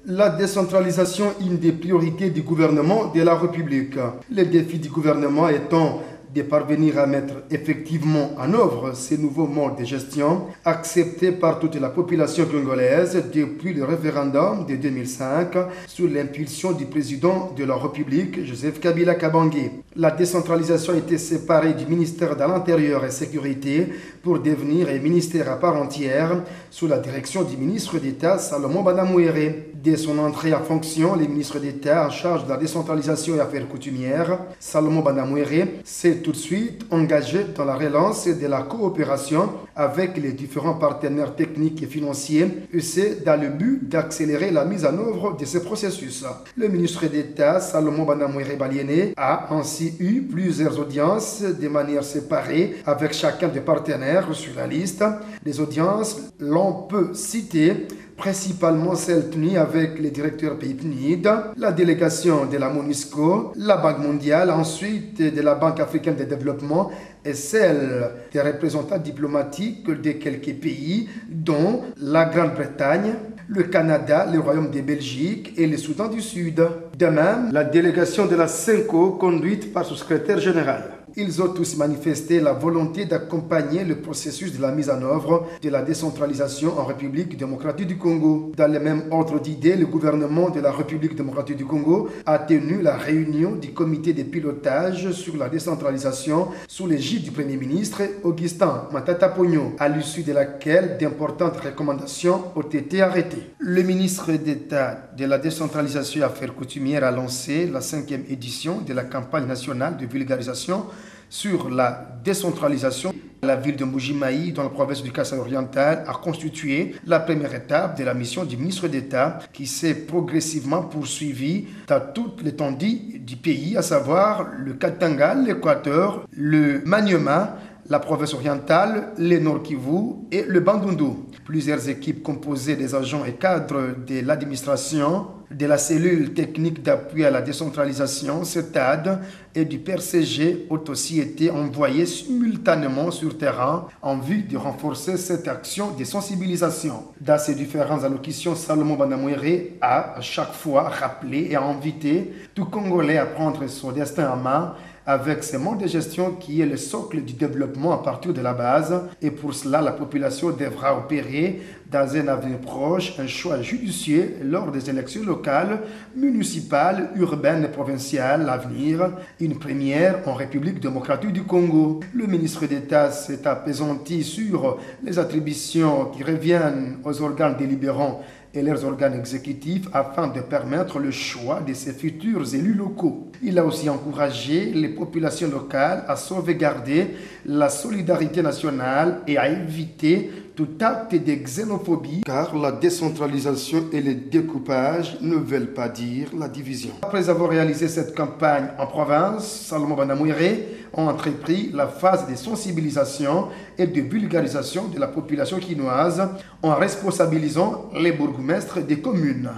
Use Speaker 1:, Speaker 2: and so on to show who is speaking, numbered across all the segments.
Speaker 1: La décentralisation est une des priorités du gouvernement de la République. Le défi du gouvernement étant de parvenir à mettre effectivement en œuvre ces nouveaux modes de gestion acceptés par toute la population congolaise depuis le référendum de 2005 sous l'impulsion du président de la République, Joseph Kabila Kabange. La décentralisation a été séparée du ministère de l'Intérieur et Sécurité pour devenir un ministère à part entière sous la direction du ministre d'État Salomon Banamouéré. Dès son entrée en fonction, le ministre d'État en charge de la décentralisation et affaires coutumières, Salomon Banamouéré, s'est tout de suite engagé dans la relance de la coopération avec les différents partenaires techniques et financiers, et c'est dans le but d'accélérer la mise en œuvre de ce processus. Le ministre d'État, Salomon Banamouéré Baliene, a ainsi eu plusieurs audiences de manière séparée avec chacun des partenaires sur la liste. Les audiences, l'on peut citer principalement celles tenues avec les directeurs PNUD, la délégation de la MONUSCO, la Banque mondiale, ensuite de la Banque africaine de développement et celle des représentants diplomatiques de quelques pays, dont la Grande-Bretagne, le Canada, le Royaume de Belgique et le Soudan du Sud. De même, la délégation de la CENCO conduite par son secrétaire général. Ils ont tous manifesté la volonté d'accompagner le processus de la mise en œuvre de la décentralisation en République démocratique du Congo. Dans le même ordre d'idées, le gouvernement de la République démocratique du Congo a tenu la réunion du comité de pilotage sur la décentralisation sous l'égide du Premier ministre Augustin Matata Ponyo, à l'issue de laquelle d'importantes recommandations ont été arrêtées. Le ministre d'État de la décentralisation et affaires coutumières a lancé la 5e édition de la campagne nationale de vulgarisation sur la décentralisation. La ville de Mbuji-Mayi, dans la province du Kasai oriental, a constitué la première étape de la mission du ministre d'État qui s'est progressivement poursuivie dans toute l'étendue du pays, à savoir le Katanga, l'Équateur, le Maniema, la province orientale, le Nord Kivu et le Bandundu. Plusieurs équipes composées des agents et cadres de l'administration, de la cellule technique d'appui à la décentralisation, CETAD, et du PRCG ont aussi été envoyées simultanément sur terrain en vue de renforcer cette action de sensibilisation. Dans ses différentes allocutions, Salomon Banamouéré a à chaque fois rappelé et invité tout Congolais à prendre son destin en main avec ce mode de gestion qui est le socle du développement à partir de la base. Et pour cela, la population devra opérer dans un avenir proche un choix judicieux lors des élections locales, municipales, urbaines et provinciales à venir, une première en République démocratique du Congo. Le ministre d'État s'est appesanti sur les attributions qui reviennent aux organes délibérants et leurs organes exécutifs afin de permettre le choix de ses futurs élus locaux. Il a aussi encouragé les populations locales à sauvegarder la solidarité nationale et à éviter tout acte de xénophobie, car la décentralisation et le découpage ne veulent pas dire la division. Après avoir réalisé cette campagne en province, Salomon Banamouéré a entrepris la phase de sensibilisation et de vulgarisation de la population quinoise en responsabilisant les bourgmestres des communes.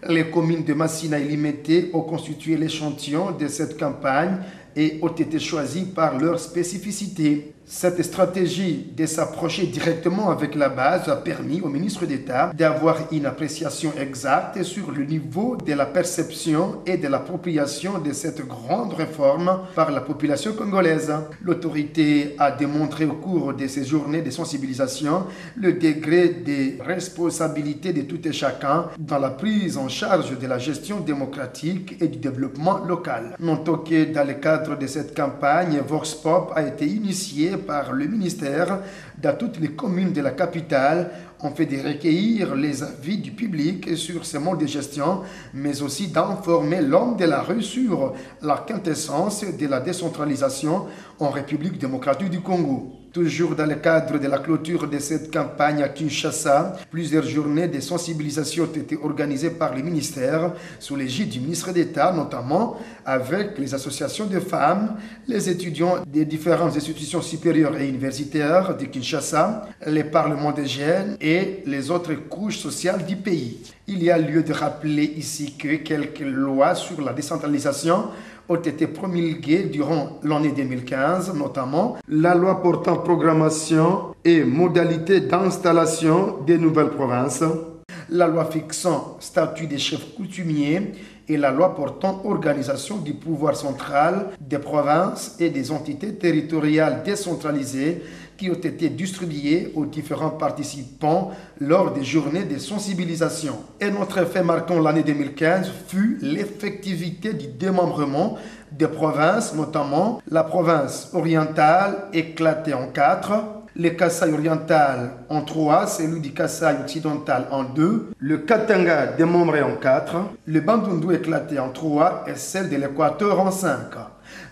Speaker 1: Les communes de Massina et Limete ont constitué l'échantillon de cette campagne et ont été choisies par leur spécificité. Cette stratégie de s'approcher directement avec la base a permis au ministre d'État d'avoir une appréciation exacte sur le niveau de la perception et de l'appropriation de cette grande réforme par la population congolaise. L'autorité a démontré au cours de ces journées de sensibilisation le degré de responsabilité de tout et chacun dans la prise en charge de la gestion démocratique et du développement local. Notons que dans le cadre de cette campagne, Vox Pop a été initié par le ministère dans toutes les communes de la capitale en fait de recueillir les avis du public sur ce mode de gestion, mais aussi d'informer l'homme de la rue sur la quintessence de la décentralisation en République démocratique du Congo. Toujours dans le cadre de la clôture de cette campagne à Kinshasa, plusieurs journées de sensibilisation ont été organisées par le ministère sous l'égide du ministre d'État, notamment avec les associations de femmes, les étudiants des différentes institutions supérieures et universitaires de Kinshasa, les parlements des jeunes et les autres couches sociales du pays. Il y a lieu de rappeler ici que quelques lois sur la décentralisation ont été promulguées durant l'année 2015, notamment la loi portant programmation et modalités d'installation des nouvelles provinces, la loi fixant statut des chefs coutumiers et la loi portant organisation du pouvoir central des provinces et des entités territoriales décentralisées qui ont été distribuées aux différents participants lors des journées de sensibilisation. Un autre fait marquant l'année 2015 fut l'effectivité du démembrement des provinces, notamment la province orientale éclatée en 4, le Kasaï oriental en 3, celui du Kasaï occidental en 2, le Katanga démembré en 4, le Bandundu éclaté en 3 et celle de l'Équateur en 5.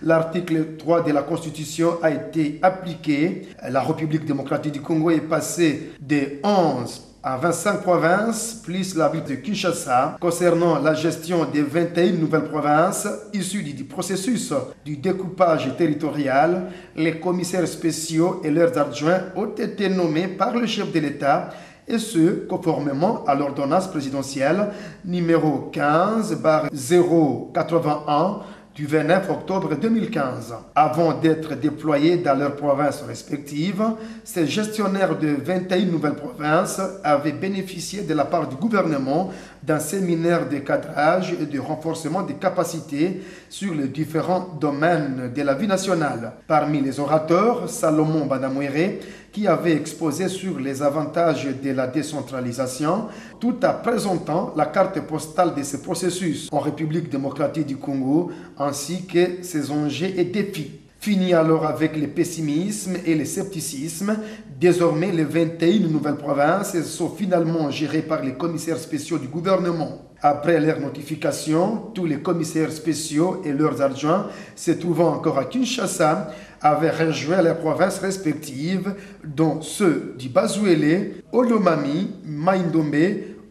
Speaker 1: L'article 3 de la Constitution a été appliqué. La République démocratique du Congo est passée de 11 à 25 provinces, plus la ville de Kinshasa, concernant la gestion des 21 nouvelles provinces issues du processus du découpage territorial. Les commissaires spéciaux et leurs adjoints ont été nommés par le chef de l'État, et ce, conformément à l'ordonnance présidentielle numéro 15/081 du 29 octobre 2015. Avant d'être déployés dans leurs provinces respectives, ces gestionnaires de 21 nouvelles provinces avaient bénéficié de la part du gouvernement d'un séminaire de cadrage et de renforcement des capacités sur les différents domaines de la vie nationale. Parmi les orateurs, Salomon Banamouéré, qui avait exposé sur les avantages de la décentralisation, tout en présentant la carte postale de ce processus en République démocratique du Congo, ainsi que ses enjeux et défis. Fini alors avec le pessimisme et le scepticisme. Désormais, les 21 nouvelles provinces sont finalement gérées par les commissaires spéciaux du gouvernement. Après leur notification, tous les commissaires spéciaux et leurs adjoints se trouvant encore à Kinshasa avaient rejoint leurs provinces respectives, dont ceux du Bazuélé, Olomami, Maïndombe,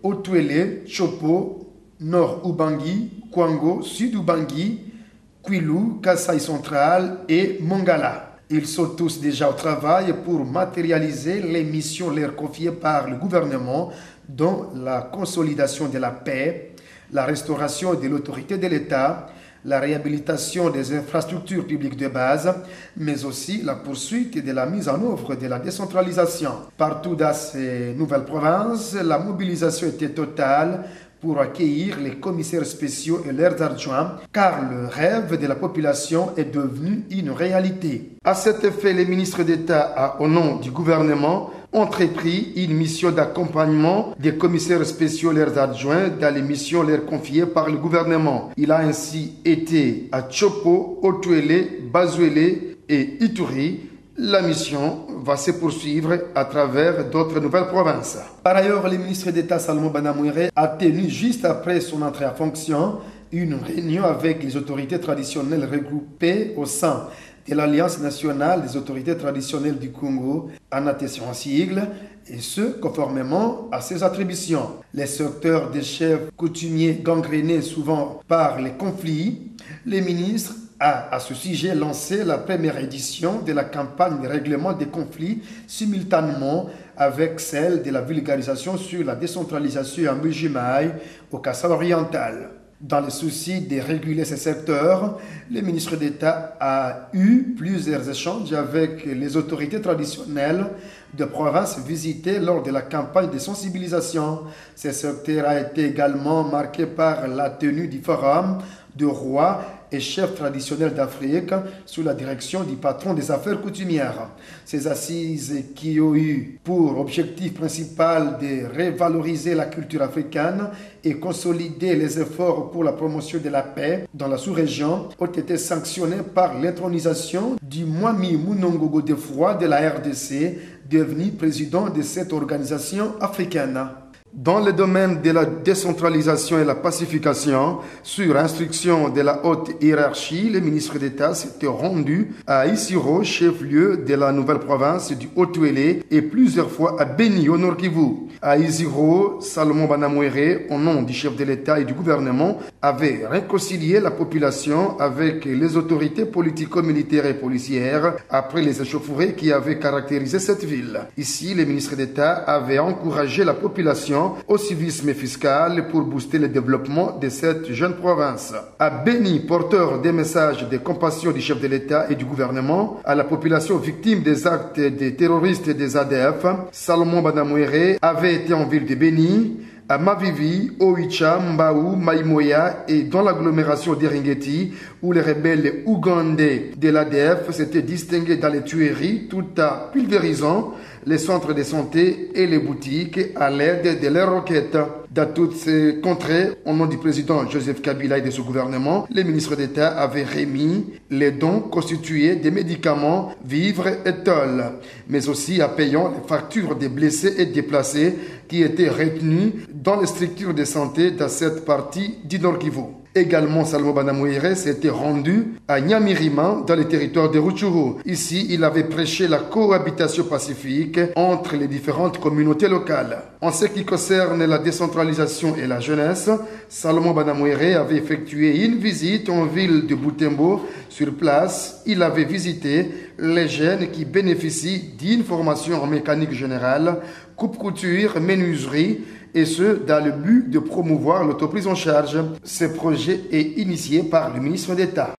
Speaker 1: Otuélé, Chopo, Nord Ubangi, Kwango, Sud Ubangi, Kwilu, Kasaï central et Mongala. Ils sont tous déjà au travail pour matérialiser les missions leur confiées par le gouvernement, dont la consolidation de la paix, la restauration de l'autorité de l'État, la réhabilitation des infrastructures publiques de base, mais aussi la poursuite de la mise en œuvre de la décentralisation. Partout dans ces nouvelles provinces, la mobilisation était totale pour accueillir les commissaires spéciaux et leurs adjoints, car le rêve de la population est devenu une réalité. À cet effet, les ministres d'État, au nom du gouvernement, ont entrepris une mission d'accompagnement des commissaires spéciaux et leurs adjoints dans les missions leur confiées par le gouvernement. Il a ainsi été à Chopo, Otuélé, Bazuélé et Ituri. La mission va se poursuivre à travers d'autres nouvelles provinces. Par ailleurs, le ministre d'État Salomon Banamouéré a tenu juste après son entrée en fonction une réunion avec les autorités traditionnelles regroupées au sein de l'Alliance nationale des autorités traditionnelles du Congo, ANATES en sigle, et ce, conformément à ses attributions. Les secteurs des chefs coutumiers gangrénés souvent par les conflits, les ministres a à ce sujet lancé la première édition de la campagne de règlement des conflits simultanément avec celle de la vulgarisation sur la décentralisation à Mbujimaï au Kasaï oriental. Dans le souci de réguler ces secteurs, le ministre d'État a eu plusieurs échanges avec les autorités traditionnelles de provinces visitées lors de la campagne de sensibilisation. Ce secteur a été également marqué par la tenue du forum de rois et chefs traditionnels d'Afrique sous la direction du patron des affaires coutumières. Ces assises qui ont eu pour objectif principal de revaloriser la culture africaine et consolider les efforts pour la promotion de la paix dans la sous-région ont été sanctionnées par l'intronisation du Mwami Munongo Godefroy de la RDC, devenu président de cette organisation africaine. Dans le domaine de la décentralisation et la pacification, sur instruction de la haute hiérarchie, le ministre d'État s'était rendu à Isiro, chef-lieu de la nouvelle province du Haut-Uélé, et plusieurs fois à Beni, au Nord Kivu. À Isiro, Salomon Banamouéré, au nom du chef de l'État et du gouvernement, avait réconcilié la population avec les autorités politico-militaires et policières après les échauffourées qui avaient caractérisé cette ville. Ici, le ministre d'État avait encouragé la population au civisme fiscal pour booster le développement de cette jeune province. À Beni, porteur des messages de compassion du chef de l'État et du gouvernement à la population victime des actes des terroristes des ADF, Salomon Banamouéré avait été en ville de Beni à Mavivi, Oicha, Mbao, Maïmoya et dans l'agglomération d'Eringeti, où les rebelles ougandais de l'ADF s'étaient distingués dans les tueries tout en pulvérisant les centres de santé et les boutiques à l'aide de leurs roquettes. Dans toutes ces contrées, au nom du président Joseph Kabila et de son gouvernement, les ministres d'État avaient remis les dons constitués des médicaments, vivres et tôles, mais aussi en payant les factures des blessés et déplacés qui étaient retenus dans les structures de santé dans cette partie du Nord Kivu. Également, Salomon Banamouire s'était rendu à Nyamirima dans le territoire de Rutshuru. Ici, il avait prêché la cohabitation pacifique entre les différentes communautés locales. En ce qui concerne la décentralisation et la jeunesse, Salomon Banamouire avait effectué une visite en ville de Butembo. Sur place, il avait visité les jeunes qui bénéficient d'une formation en mécanique générale, coupe-couture, menuiserie, et ce, dans le but de promouvoir l'autoprise en charge. Ce projet est initié par le ministre d'État.